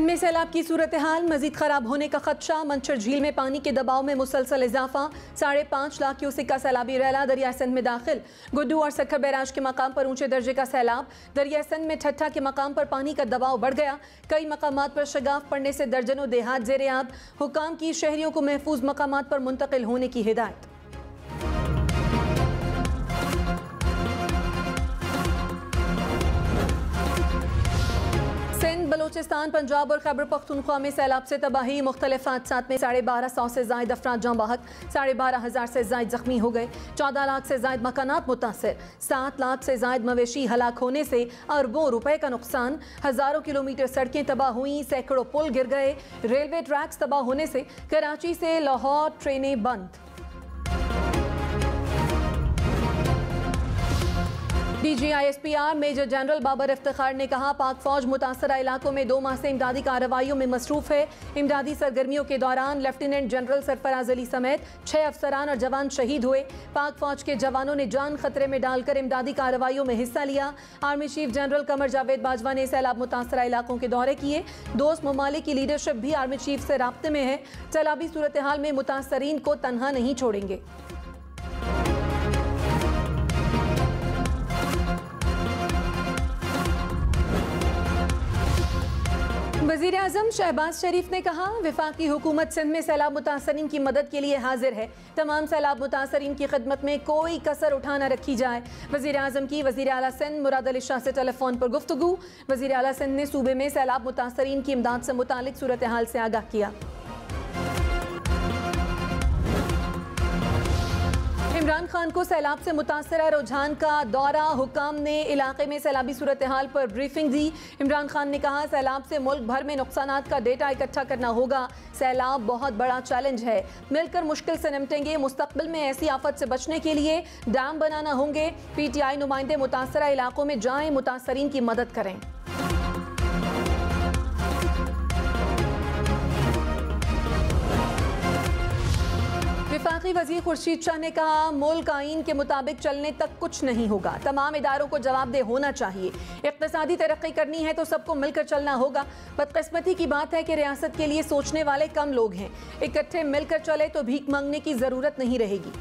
सिंध में सैलाब की सूरत हाल, मजीद खराब होने का खदशा। मंचर झील में पानी के दबाव में मुसलसल इजाफा। 5.5 लाख क्यूसेक का सैलाबी रैला दरिया सिंध में दाखिल। गुड्डू और सखर बैराज के मकाम पर ऊंचे दर्जे का सैलाब। दरिया सिंध में ठट्ठा के मकाम पर पानी का दबाव बढ़ गया। कई मकामात पर शगाफ पड़ने से दर्जनों देहात जेर आब। हुकाम की शहरियों को महफूज मकामात पर मुंतकिल होने की हिदायत। सिंध, बलोचिस्तान, पंजाब और खैबर पख्तूनख्वा में सैलाब से तबाही। मुख्तलिफ हादसात में 1250 से जायद अफराद जाँ बहक, 12,500 से जायद जख्मी हो गए। 14 लाख से जायद मकानात मुतासर। 7 लाख से जायद मवेशी हलाक होने से अरबों रुपए का नुकसान। हज़ारों किलोमीटर सड़कें तबाह हुई, सैकड़ों पुल गिर गए। रेलवे ट्रैक्स तबाह होने से कराची से लाहौर ट्रेनें बंद। DGISPR major general Babar Iftikhar ने कहा, पाक फौज मुतासरा इलाकों में 2 माह से इमदादी कार्रवाइयों में मसरूफ है। इमदादी सरगर्मियों के दौरान लेफ्टिनेंट जनरल सरफराज अली समेत 6 अफसरान और जवान शहीद हुए। पाक फौज के जवानों ने जान खतरे में डालकर इमदादी कार्रवाइयों में हिस्सा लिया। Army chief general Qamar Javed Bajwa ने सैलाब मुतासरा इलाकों के दौरे किए। दोस्त ममालिक की लीडरशिप भी आर्मी चीफ से राब्ते में है। सैलाबी सूरत हाल में मुतासरीन को तनहा नहीं छोड़ेंगे। वज़ीर आज़म शहबाज शरीफ ने कहा, वफाकी हुकूमत सिंध में सैलाब मुतासरीन की मदद के लिए हाजिर है। तमाम सैलाब मुतासरीन की खिदमत में कोई कसर उठा न रखी जाए। वज़ीर आज़म की वज़ीर आला सिंध मुराद अली शाह से टेलीफोन पर गुफ्तगू। वज़ीर आला सिंध ने सूबे में सैलाब मुतासरीन की इमदाद से मुतालिक सूरत हाल से आगाह किया। इमरान खान को सैलाब से मुतासरा रुझान का दौरा। हुकाम ने इलाके में सैलाबी सूरत हाल पर ब्रीफिंग दी। इमरान खान ने कहा, सैलाब से मुल्क भर में नुकसानात का डेटा इकट्ठा करना होगा। सैलाब बहुत बड़ा चैलेंज है, मिलकर मुश्किल से निपटेंगे। मुस्तकबिल में ऐसी आफत से बचने के लिए डैम बनाना होंगे। PTI नुमाइंदे मुतासरा इलाकों में जाएं, मुतासरीन की मदद करें। वफाकी वज़ीर खुर्शीद शाह ने कहा, मुल्क आईन के मुताबिक चलने तक कुछ नहीं होगा। तमाम इदारों को जवाबदेह होना चाहिए। इक़्तिसादी तरक्की करनी है तो सबको मिलकर चलना होगा। बदकिस्मती की बात है कि रियासत के लिए सोचने वाले कम लोग हैं। इकट्ठे मिलकर चले तो भीख मांगने की ज़रूरत नहीं रहेगी।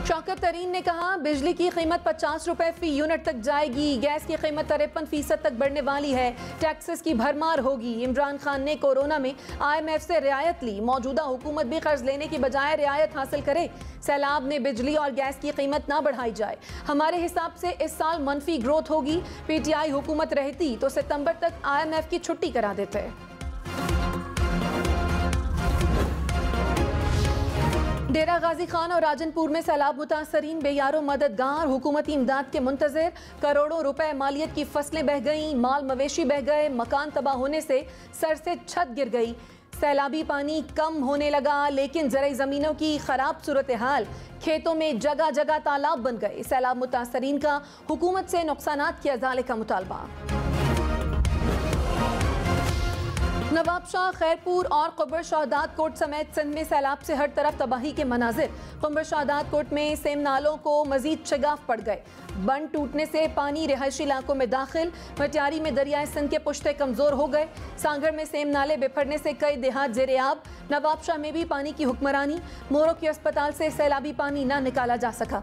शौकत तरीन ने कहा, बिजली की कीमत 50 रुपए फी यूनिट तक जाएगी। गैस की कीमत 53% तक बढ़ने वाली है। टैक्सेस की भरमार होगी। इमरान खान ने कोरोना में IMF से रियायत ली। मौजूदा हुकूमत भी कर्ज लेने की बजाय रियायत हासिल करे। सैलाब में बिजली और गैस की कीमत ना बढ़ाई जाए। हमारे हिसाब से इस साल मनफी ग्रोथ होगी। PTI हुकूमत रहती तो सितंबर तक IMF की छुट्टी करा देते। डेरा गाजी खान और राजनपुर में सैलाब मुतासरीन बेयारो मददगार। हुकूमती इमदाद के मुंतजर। करोड़ों रुपए मालियत की फसलें बह गईं, माल मवेशी बह गए। मकान तबाह होने से सर से छत गिर गई। सैलाबी पानी कम होने लगा, लेकिन ज़रई ज़मीनों की खराब सूरत हाल। खेतों में जगह जगह तालाब बन गए। सैलाब मुतासरीन का हुकूमत से नुकसानात के अज़ाले का मुतालबा। नवाब शाह, खैरपुर और कुबर शहादात कोट समेत सिंध में सैलाब से हर तरफ तबाही के मनाजिर। कुबर शहादात कोट में सेम नालों को मजीद शगाफ पड़ गए। बंद टूटने से पानी रिहायशी इलाकों में दाखिल। मटियारी में दरियाए सिंध के पुश्ते कमजोर हो गए। सांगड़ में सेम नाले बिफरने से कई देहात जेर आब। नवाब शाह में भी पानी की हुक्मरानी। मोरो के अस्पताल से सैलाबी पानी न निकाला जा सका।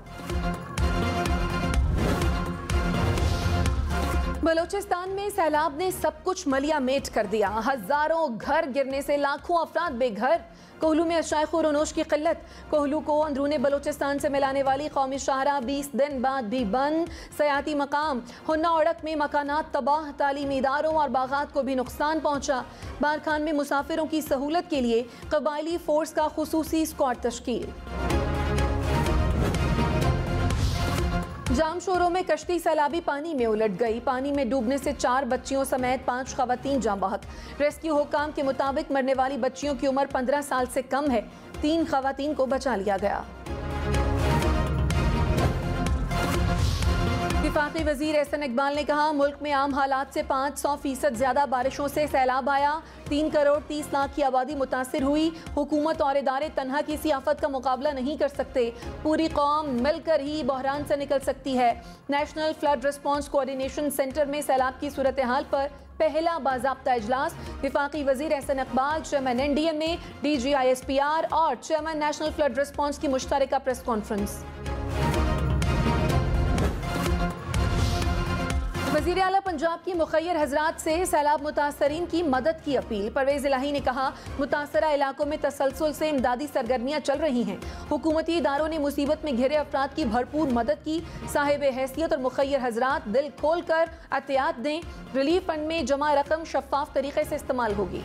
बलोचिस्तान में सैलाब ने सब कुछ मलिया मेट कर दिया। हजारों घर गिरने से लाखों अफराद बेघर। कोहलू में अशाइख और रोनोश की किल्लत। कोहलू को अंदरूनी बलोचिस्तान से मिलाने वाली कौमी शाहरा 20 दिन बाद भी बंद। सयाती मकाम हुन्ना ओड़क में मकानात तबाह। तालीमी इदारों और बागात को भी नुकसान पहुंचा। बारखान में मुसाफिरों की सहूलत के लिए कबायली फोर्स का खुसूसी स्क्वाड तश्कील। जामशोरों में कश्ती सैलाबी पानी में उलट गई। पानी में डूबने से 4 बच्चियों समेत 5 खवातीन जाँ बहक। रेस्क्यू हुकाम के मुताबिक मरने वाली बच्चियों की उम्र 15 साल से कम है। 3 खवातीन को बचा लिया गया। वफाकी वजीर एहसन इकबाल ने कहा, मुल्क में आम हालात से 500% ज्यादा बारिशों से सैलाब आया। 3 करोड़ 30 लाख की आबादी मुतासिर हुई। हुकूमत और इदारे तन्हा किसी आफत का मुकाबला नहीं कर सकते। पूरी कौम मिलकर ही बहरान से निकल सकती है। National flood response coordination centre में सैलाब की सूरत हाल पर पहला बाज़ाब्ता इजलास। वफाकी वजीर Ahsan Iqbal, chairman NDMA, DG ISPR और चेयरमैन नेशनल फ्लड रिस्पॉन्स की मुश्तरका प्रेस कॉन्फ्रेंस। वज़ीर आला पंजाब की मुखय्यर हजरात से सैलाब मुतासरीन की मदद की अपील। परवेज़ इलाही ने कहा, मुतासरा इलाकों में तसलसल से इमदादी सरगर्मियाँ चल रही हैं। हुकूमती इदारों ने मुसीबत में घिरे अफराद की भरपूर मदद की। साहिब हैसियत और मुखय्यर हजरात दिल खोल कर एहतियात दें। रिलीफ फंड में जमा रकम शफाफ तरीके से इस्तेमाल होगी।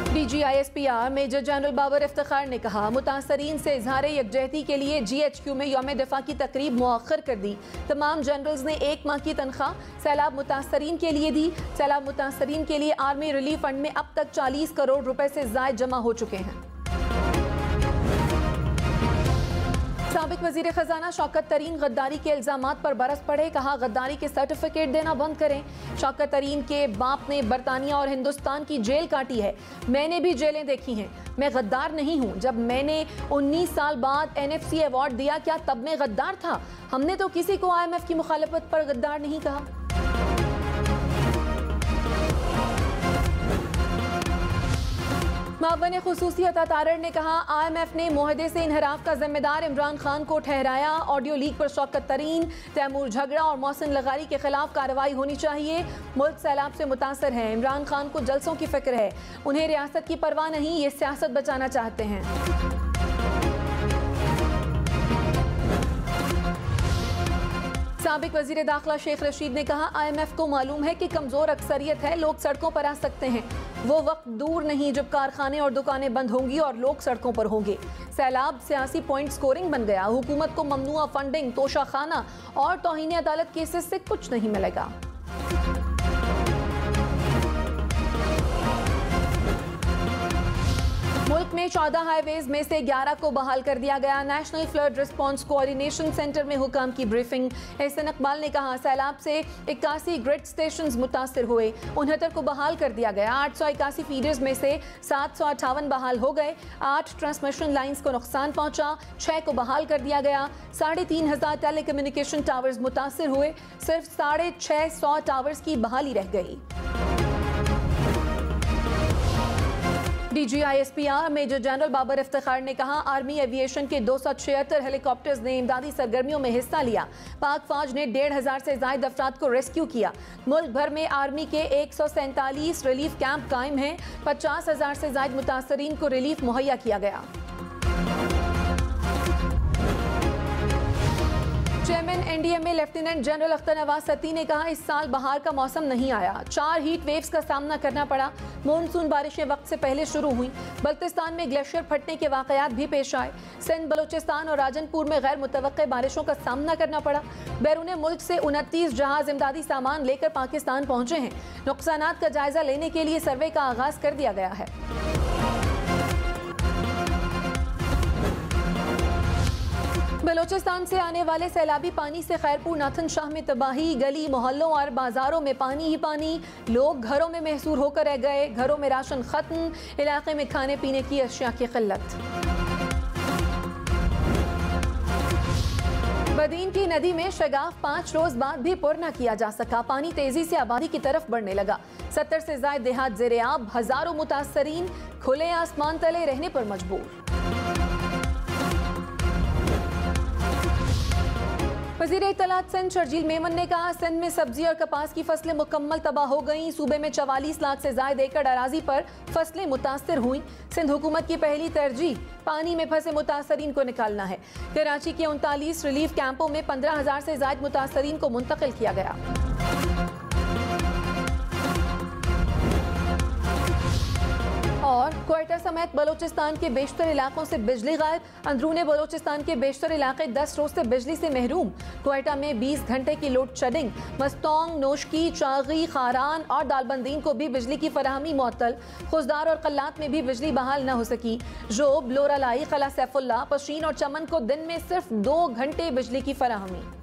DG ISPR major general Babar Iftikhar ने कहा, मुतासरीन से इजहार यकजहती के लिए GHQ में यौम दिफा की तकरीब मुअख्खर कर दी। तमाम जनरल्स ने 1 माह की तनख्वाह सैलाब मुतासरीन के लिए दी। सैलाब मुतासरीन के लिए आर्मी रिलीफ फंड में अब तक 40 करोड़ रुपए से ज़ायद जमा हो चुके हैं। साबिक वजीर खजाना शौकत तरीन गद्दारी के इल्जामात पर बरस पड़े। कहा, गद्दारी के सर्टिफिकेट देना बंद करें। शौकत तरीन के बाप ने बरतानिया और हिंदुस्तान की जेल काटी है। मैंने भी जेलें देखी हैं। मैं गद्दार नहीं हूँ। जब मैंने 19 साल बाद NFC अवार्ड दिया, क्या तब मैं गद्दार था? हमने तो किसी को IMF की मुखालफत पर गद्दार नहीं कहा। मावन खुसूसी अता तारड़ ने कहा, IMF ने मुआहदे से इनहराफ का जिम्मेदार इमरान खान को ठहराया। ऑडियो लीक पर शौकत तरीन, तैमूर झगड़ा और मोहसिन लगारी के खिलाफ कार्रवाई होनी चाहिए। मुल्क सैलाब से मुतासर है। इमरान खान को जलसों की फिक्र है। उन्हें रियासत की परवाह नहीं, ये सियासत बचाना चाहते हैं। साबिक वजीर दाखिला शेख रशीद ने कहा, IMF को मालूम है कि कमजोर अक्सरियत है, लोग सड़कों पर आ सकते हैं। वो वक्त दूर नहीं जब कारखाने और दुकानें बंद होंगी और लोग सड़कों पर होंगे। सैलाब सियासी पॉइंट स्कोरिंग बन गया। हुकूमत को ममनुआ फंडिंग, तोशाखाना और तौहीन अदालत केसेस से कुछ नहीं मिलेगा। मुल्क में 14 हाईवेज में से 11 को बहाल कर दिया गया। National flood response coordination centre में हुकाम की ब्रीफिंग। एहसन इकबाल ने कहा, सैलाब से 81 ग्रिड स्टेशंस मुतासर हुए। 69 को बहाल कर दिया गया। 881 फीडर्स में से 758 बहाल हो गए। 8 ट्रांसमिशन लाइंस को नुकसान पहुंचा। 6 को बहाल कर दिया गया। 3500 टेलीकम्युनिकेशन टावर्स मुतासर हुए। सिर्फ 650 टावर्स की बहाली रह गई। DG ISPR major general Babar Iftikhar ने कहा, आर्मी एविएशन के 276 हेलीकॉप्टर्स ने इमदादी सरगर्मियों में हिस्सा लिया। पाक फौज ने 1500 से ज्यादा अफराद को रेस्क्यू किया। मुल्क भर में आर्मी के 147 रिलीफ कैंप कायम हैं। 50,000 से ज्यादा मुतासरीन को रिलीफ मुहैया किया गया। Chairman NDMA lieutenant general Akhtar Nawaz Sati ने कहा, इस साल बहार का मौसम नहीं आया। 4 हीट वेव्स का सामना करना पड़ा। मानसून बारिशें वक्त से पहले शुरू हुई। बल्तिस्तान में ग्लेशियर फटने के वाकयात भी पेश आए। सिंध, बलोचिस्तान और राजनपुर में गैर मुतवक्के बारिशों का सामना करना पड़ा। बैरून मुल्क से 29 जहाज इमदादी सामान लेकर पाकिस्तान पहुंचे हैं। नुकसानात का जायजा लेने के लिए सर्वे का आगाज कर दिया गया है। बलोचिस्तान से आने वाले सैलाबी पानी से खैरपुर नाथन शाह में तबाही। गली मोहल्लों और बाजारों में पानी ही पानी। लोग घरों में महसूर होकर रह गए। घरों में राशन खत्म। इलाके में खाने पीने की अशिया की किल्लत। बदीन की नदी में शगाफ 5 रोज बाद भी पुर न किया जा सका। पानी तेजी से आबादी की तरफ बढ़ने लगा। 70 से ज्यादा देहात ज़ेरे-आब। हजारों मुतासरीन खुले आसमान तले रहने पर मजबूर। वज़ीर इत्तलात सिंध शर्जील मेमन ने कहा, सिंध में सब्जी और कपास की फसलें मुकम्मल तबाह हो गईं। सूबे में 44 लाख से ज्यादा एकड़ अराजी पर फसलें मुतासर हुई। सिंध हुकूमत की पहली तरजीह पानी में फंसे मुतासरीन को निकालना है। कराची के 39 रिलीफ कैंपों में 15,000 से ज्यादा मुतासरीन को मुंतकिल किया गया। और क्वेटा समेत बलोचिस्तान के बेशतर इलाकों से बिजली गायब। अंदरूनी बलोचिस्तान के बेशतर इलाके 10 रोज से बिजली से महरूम। क्वेटा में 20 घंटे की लोड शेडिंग। मस्तोंग, नोशकी, चागी, खारान और दालबंदीन को भी बिजली की फराहमी मुअत्तल। खुजदार और कल्लात में भी बिजली बहाल न हो सकी। जोब, लोरालाई, कला सैफुल्ला, पशीन और चमन को दिन में सिर्फ 2 घंटे बिजली की फराहमी।